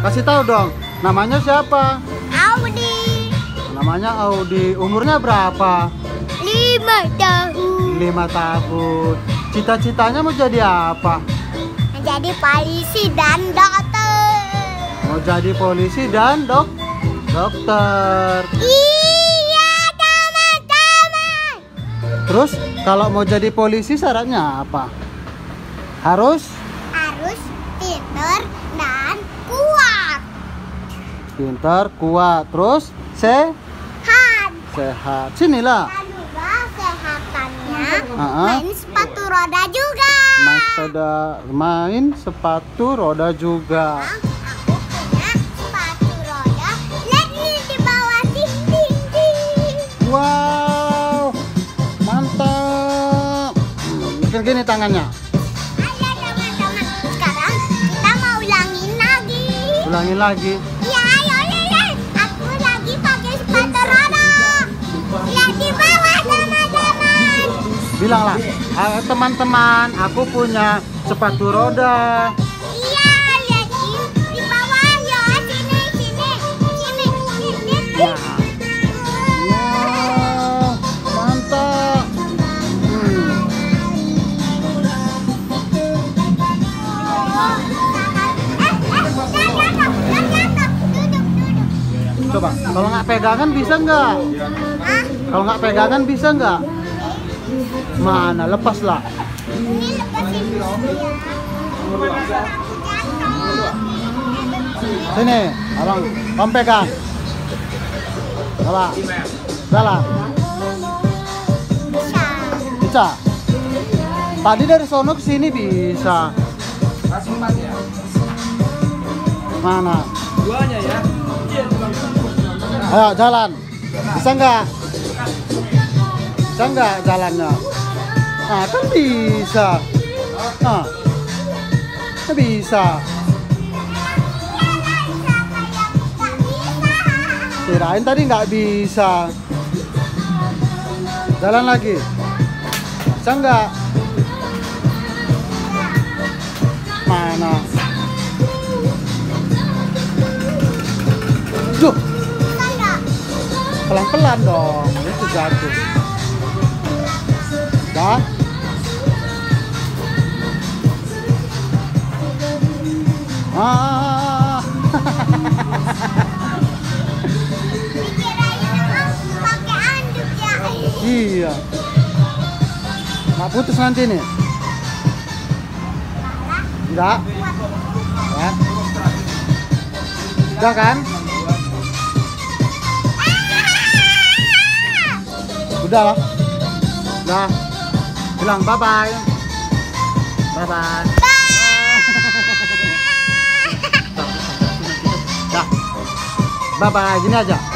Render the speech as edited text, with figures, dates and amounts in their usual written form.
Kasih tahu dong, namanya siapa? Audi. Namanya Audi. Umurnya berapa? 5 tahun. 5 tahun. Cita-citanya mau jadi apa? Jadi polisi dan dokter. Mau jadi polisi dan dokter. Iya, teman-teman. Terus kalau mau jadi polisi syaratnya apa? Harus Pinter dan kuat. pintar, kuat, terus sehat. Sinilah. Dan juga sehatannya Ah. main sepatu roda juga. Main sepatu roda juga. Aku punya sepatu roda. Lihat nih di bawah dinding. Wow, mantap. Bikin gini tangannya. Ayo teman-teman, sekarang kita mau Ulangin lagi. Iya, ayo lihat. Aku lagi pakai sepatu roda. Lihat di bawah teman-teman. Bilanglah, teman-teman, aku punya sepatu roda. Iya, lihat di bawah ya. Sini. Wow, mantap. Coba, kalau nggak pegangan bisa nggak? Kalau nggak pegangan bisa nggak? Mana, lepas lah. Ini lepasin dulu ya. Sini, abang pegang. Salah. Bisa. Tadi dari sono ke sini bisa. Mana? Duanya ya. Ayo jalan. Bisa nggak? Bisa nggak jalannya? Ah, kan bisa. Ah, kan bisa. Kirain tadi nggak bisa. Jalan lagi. Bisa nggak? Mana? Duh, pelan-pelan dong. Itu jatuh. Dah. Ah. Pakai anduk ya. Iya. Nggak putus nanti nih. Enggak. Ya. Udah kan? Udah lah. Udah. Bilang bye-bye. Bye-bye. Dah. Bye-bye. Gini aja.